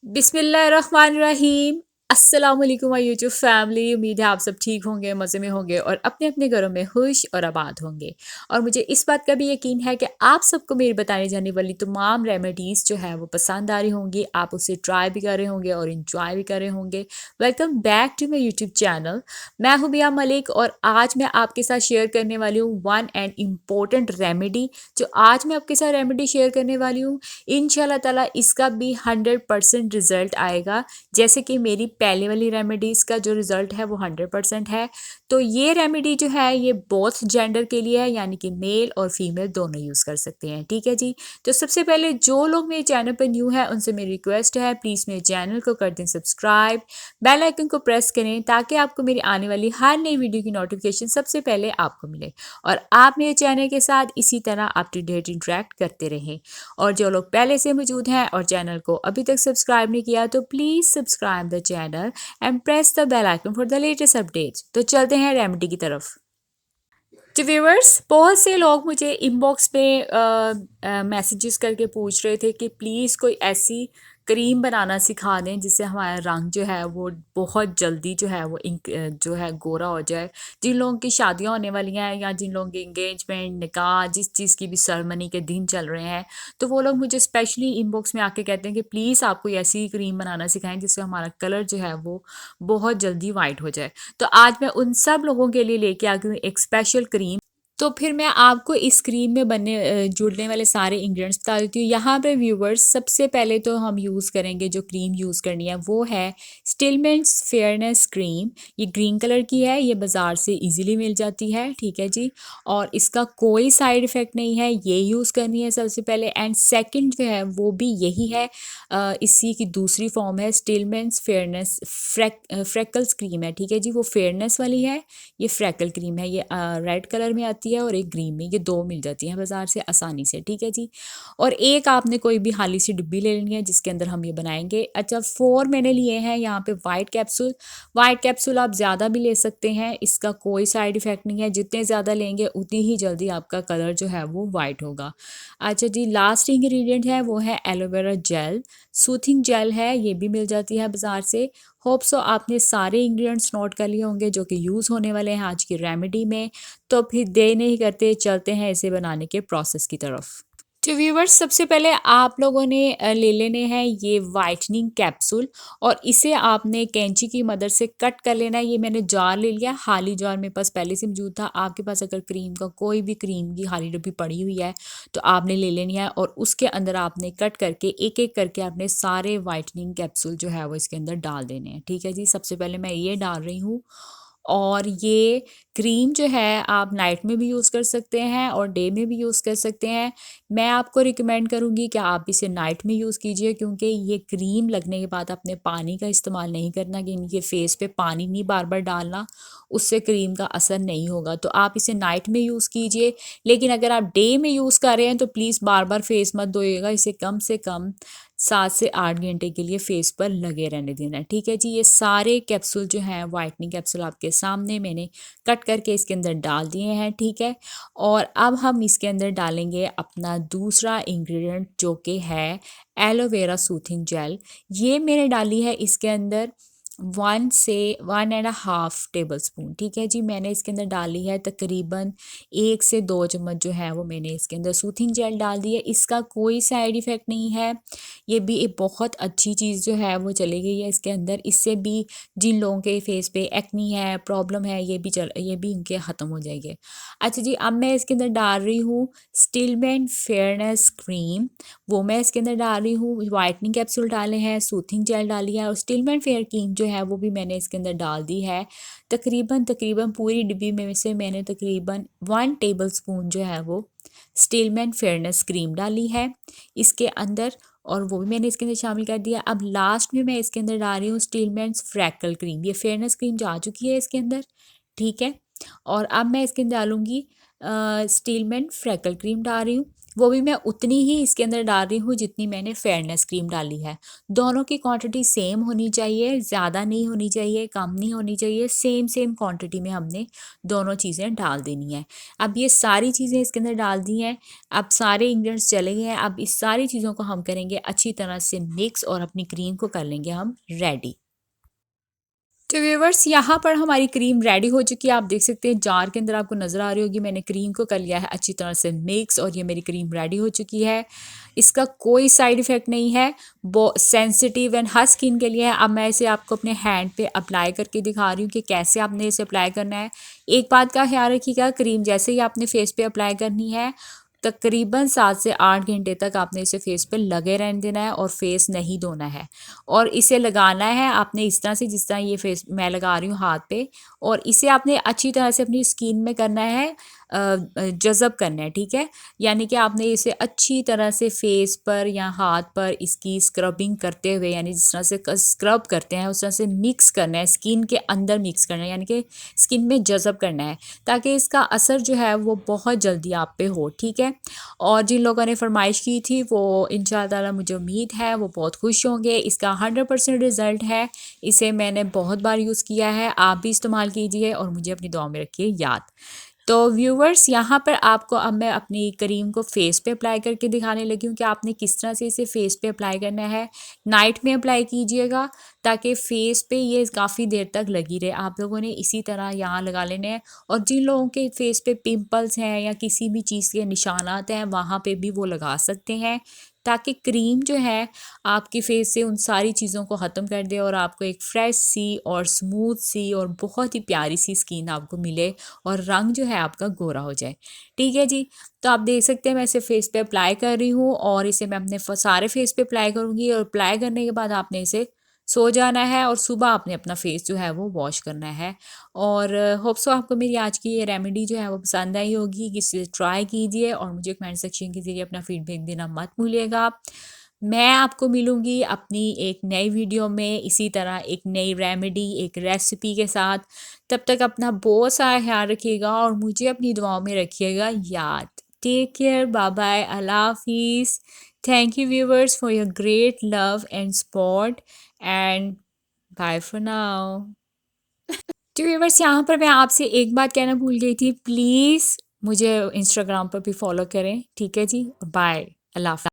बिस्मिल्लाहिर्रहमानिर्रहीम। अस्सलाम वालेकुम माय यूट्यूब फैमिली। उम्मीद है आप सब ठीक होंगे, मज़े में होंगे और अपने अपने घरों में खुश और आबाद होंगे। और मुझे इस बात का भी यकीन है कि आप सबको मेरी बताने जाने वाली तमाम रेमेडीज़ जो है वो पसंद आ रही होंगी, आप उसे ट्राई भी कर रहे होंगे और इंजॉय भी कर रहे होंगे। Welcome back to my YouTube channel. मैं हूँ बिया मलिक और आज मैं आपके साथ शेयर करने वाली हूँ वन एंड इम्पोर्टेंट रेमेडी। जो आज मैं आपके साथ रेमेडी शेयर करने वाली हूँ, इंशाल्लाह ताला इसका भी 100% रिजल्ट आएगा। जैसे कि मेरी पहले वाली रेमेडीज़ का जो रिजल्ट है वो 100% है। तो ये रेमेडी जो है ये बोथ जेंडर के लिए है, यानी कि मेल और फीमेल दोनों यूज़ कर सकते हैं। ठीक है जी। तो सबसे पहले जो लोग मेरे चैनल पर न्यू है उनसे मेरी रिक्वेस्ट है, प्लीज़ मेरे चैनल को कर दें सब्सक्राइब, बेल आइकन को प्रेस करें ताकि आपको मेरी आने वाली हर नई वीडियो की नोटिफिकेशन सबसे पहले आपको मिले और आप मेरे चैनल के साथ इसी तरह अप टू डेट इंटरेक्ट करते रहें। और जो लोग पहले से मौजूद हैं और चैनल को अभी तक सब्सक्राइब नहीं किया तो please subscribe the channel and press the bell icon for the latest updates. तो चलते हैं रेमेडी की तरफ। तो व्यूवर्स, बहुत से लोग मुझे इनबॉक्स पे मैसेजेस करके पूछ रहे थे कि प्लीज़ कोई ऐसी क्रीम बनाना सिखा दें जिससे हमारा रंग जो है वो बहुत जल्दी जो है वो जो है गोरा हो जाए। जिन लोगों की शादियां होने वाली हैं या जिन लोगों की इंगेजमेंट, निकाह, जिस चीज़ की भी सेरेमनी के दिन चल रहे हैं, तो वो लोग मुझे स्पेशली इनबॉक्स में आके कहते हैं कि प्लीज़ आप कोई ऐसी क्रीम बनाना सिखाएं जिससे हमारा कलर जो है वो बहुत जल्दी वाइट हो जाए। तो आज मैं उन सब लोगों के लिए लेके आ गई हूँ एक स्पेशल क्रीम। तो फिर मैं आपको इस क्रीम में जुड़ने वाले सारे इंग्रेडिएंट्स बता देती हूँ। यहाँ पे व्यूवर्स, सबसे पहले तो हम यूज़ करेंगे, जो क्रीम यूज़ करनी है वो है स्टिलमेंट्स फेयरनेस क्रीम। ये ग्रीन कलर की है, ये बाज़ार से इजीली मिल जाती है। ठीक है जी। और इसका कोई साइड इफ़ेक्ट नहीं है, ये यूज़ करनी है सबसे पहले। एंड सेकंड जो है वो भी यही है, इसी की दूसरी फॉर्म है स्टिलमेंट्स फेयरनेस फ्रेकल्स क्रीम है। ठीक है जी। वो फेयरनेस वाली है, ये फ्रैकल क्रीम है। ये रेड कलर में आती है और एक ग्रीन में, ये दो मिल जाती हैं बाज़ार से आसानी से। ठीक है जी। और एक आपने कोई भी खाली सी डिब्बी ले लेनी है जिसके अंदर हम ये बनाएंगे। अच्छा, 4 मैंने लिए हैं यहाँ पे वाइट कैप्सूल। वाइट कैप्सूल आप ज़्यादा भी ले सकते हैं, इसका कोई साइड इफ़ेक्ट नहीं है। जितने ज़्यादा लेंगे उतनी ही जल्दी आपका कलर जो है वो वाइट होगा। अच्छा जी, लास्ट इंग्रेडिएंट है वो है एलोवेरा जेल। सूथिंग जेल है, ये भी मिल जाती है बाज़ार से। होप सो आपने सारे इंग्रेडिएंट्स नोट कर लिए होंगे जो कि यूज़ होने वाले हैं आज की रेमेडी में। तो फिर देर नहीं करते, चलते हैं इसे बनाने के प्रोसेस की तरफ। तो व्यूवर्स, सबसे पहले आप लोगों ने ले लेने हैं ये वाइटनिंग कैप्सूल और इसे आपने कैंची की मदद से कट कर लेना है। ये मैंने जार ले लिया, खाली जार मेरे पास पहले से मौजूद था। आपके पास अगर क्रीम का कोई भी क्रीम की खाली डब्बी पड़ी हुई है तो आपने ले लेनी है और उसके अंदर आपने कट करके एक एक करके आपने सारे वाइटनिंग कैप्सूल जो है वो इसके अंदर डाल देने हैं। ठीक है जी। सबसे पहले मैं ये डाल रही हूँ। और ये क्रीम जो है आप नाइट में भी यूज़ कर सकते हैं और डे में भी यूज़ कर सकते हैं। मैं आपको रिकमेंड करूँगी कि आप इसे नाइट में यूज़ कीजिए, क्योंकि ये क्रीम लगने के बाद आपने पानी का इस्तेमाल नहीं करना, कि इनके फेस पे पानी नहीं बार बार डालना, उससे क्रीम का असर नहीं होगा। तो आप इसे नाइट में यूज़ कीजिए। लेकिन अगर आप डे में यूज़ कर रहे हैं तो प्लीज़ बार बार फेस मत धोइएगा, इसे कम से कम 7 से 8 घंटे के लिए फेस पर लगे रहने देना है। ठीक है जी। ये सारे कैप्सूल जो हैं वाइटनिंग कैप्सूल आपके सामने मैंने कट करके इसके अंदर डाल दिए हैं। ठीक है। और अब हम इसके अंदर डालेंगे अपना दूसरा इंग्रेडिएंट जो कि है एलोवेरा सूथिंग जेल। ये मैंने डाली है इसके अंदर 1 से 1.5 टेबल स्पून। ठीक है जी। मैंने इसके अंदर डाली है तकरीबन 1 से 2 चम्मच जो है वो मैंने इसके अंदर सूथिंग जेल डाल दी है। इसका कोई साइड इफ़ेक्ट नहीं है, ये भी एक बहुत अच्छी चीज़ जो है वो चली गई है इसके अंदर। इससे भी जिन लोगों के फेस पे एक्नी है, प्रॉब्लम है, ये भी इनके ख़त्म हो जाएंगे। अच्छा जी, अब मैं इसके अंदर डाल रही हूँ स्टिलमैन फेयरनेस क्रीम। वो मैं इसके अंदर डाल रही हूँ। वाइटनिंग कैप्सूल डाले हैं, सूथिंग जेल डाली है और स्टिलमैन फेयर क्रीम जो है वो भी मैंने इसके अंदर डाल दी है। तकरीबन तकरीबन पूरी डिब्बी में से मैंने तकरीबन 1 टेबल स्पून जो है वो स्टिलमैन फेयरनेस क्रीम डाली है इसके अंदर, और वो भी मैंने इसके अंदर शामिल कर दिया। अब लास्ट में मैं इसके अंदर डाल रही हूँ स्टिलमैन्स फ्रैकल क्रीम। ये फेयरनेस क्रीम जा चुकी है इसके अंदर। ठीक है। और अब मैं इसके अंदर डालूंगी स्टीलमैन फ्रैकल क्रीम डाल रही हूँ। वो भी मैं उतनी ही इसके अंदर डाल रही हूँ जितनी मैंने फेयरनेस क्रीम डाली है। दोनों की क्वांटिटी सेम होनी चाहिए, ज़्यादा नहीं होनी चाहिए, कम नहीं होनी चाहिए, सेम सेम क्वांटिटी में हमने दोनों चीज़ें डाल देनी है। अब ये सारी चीज़ें इसके अंदर डाल दी हैं, अब सारे इंग्रेडिएंट्स चले गए हैं। अब इस सारी चीज़ों को हम करेंगे अच्छी तरह से मिक्स और अपनी क्रीम को कर लेंगे हम रेडी। तो व्यूवर्स, यहाँ पर हमारी क्रीम रेडी हो चुकी है। आप देख सकते हैं जार के अंदर आपको नज़र आ रही होगी, मैंने क्रीम को कर लिया है अच्छी तरह से मिक्स और ये मेरी क्रीम रेडी हो चुकी है। इसका कोई साइड इफ़ेक्ट नहीं है, वो सेंसिटिव एंड हर स्किन के लिए है। अब मैं इसे आपको अपने हैंड पे अप्लाई करके दिखा रही हूँ कि कैसे आपने इसे अप्लाई करना है। एक बात का ख्याल रखिएगा, क्रीम जैसे ही आपने फेस पे अप्लाई करनी है, तकरीबन 7 से 8 घंटे तक आपने इसे फेस पे लगे रहने देना है और फेस नहीं धोना है। और इसे लगाना है आपने इस तरह से जिस तरह ये फेस मैं लगा रही हूँ हाथ पे, और इसे आपने अच्छी तरह से अपनी स्किन में करना है, जज़ब करना है, ठीक है। यानी कि आपने इसे अच्छी तरह से फेस पर या हाथ पर इसकी स्क्रबिंग करते हुए, यानी जिस तरह से स्क्रब करते हैं उस तरह से मिक्स करना है, स्किन के अंदर मिक्स करना है, यानी कि स्किन में जज़ब करना है, ताकि इसका असर जो है वो बहुत जल्दी आप पे हो, ठीक है। और जिन लोगों ने फरमाइश की थी वो इंशाल्लाह ताला मुझे उम्मीद है वो बहुत खुश होंगे। इसका 100% रिज़ल्ट है। इसे मैंने बहुत बार यूज़ किया है, आप भी इस्तेमाल कीजिए और मुझे अपनी दुआ में रखिए याद। तो व्यूवर्स, यहाँ पर आपको अब मैं अपनी क्रीम को फेस पे अप्लाई करके दिखाने लगी हूँ कि आपने किस तरह से इसे फेस पे अप्लाई करना है। नाइट में अप्लाई कीजिएगा ताकि फेस पे ये काफ़ी देर तक लगी रहे। आप लोगों ने इसी तरह यहाँ लगा लेने हैं। और जिन लोगों के फेस पे पिंपल्स हैं या किसी भी चीज़ के निशानात हैं, वहाँ पे भी वो लगा सकते हैं, ताकि क्रीम जो है आपकी फेस से उन सारी चीज़ों को ख़त्म कर दे और आपको एक फ्रेश सी और स्मूथ सी और बहुत ही प्यारी सी स्किन आपको मिले और रंग जो है आपका गोरा हो जाए। ठीक है जी। तो आप देख सकते हैं मैं इसे फेस पे अप्लाई कर रही हूँ और इसे मैं अपने सारे फेस पे अप्लाई करूँगी, और अप्लाई करने के बाद आपने इसे सो जाना है और सुबह आपने अपना फेस जो है वो वॉश करना है। और होप सो आपको मेरी आज की ये रेमेडी जो है वो पसंद आई होगी, कि इसे ट्राई कीजिए और मुझे कमेंट सेक्शन के ज़रिए अपना फीडबैक देना मत भूलिएगा। मैं आपको मिलूँगी अपनी एक नई वीडियो में इसी तरह एक नई रेमेडी, एक रेसिपी के साथ। तब तक अपना बहुत सारा ख्याल रखिएगा और मुझे अपनी दुआओं में रखिएगा याद। टेक केयर, बाय बाय, अल्लाह हाफिज़। Thank you viewers for your great love and support, and bye for now. तो व्यूवर्स, यहाँ पर मैं आपसे एक बात कहना भूल गई थी, प्लीज़ मुझे इंस्टाग्राम पर भी फॉलो करें, ठीक है जी। बाय, अल्लाह हाफ़िज़।